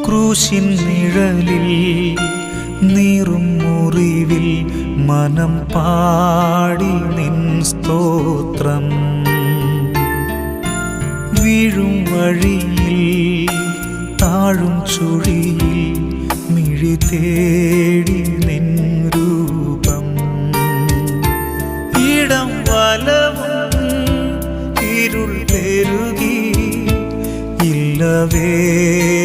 ക്രൂശിൻ നിഴലിൽ നീറും മുറിവിൽ മനം പാടി നിൻ സ്തോത്രം. വീഴും വഴിയിൽ താഴും ചുഴിയിൽ മിഴി തേടി നിൻ രൂപം. ഇടം വലവും ഇരുൾ പെരുകി ഇല്ലവേ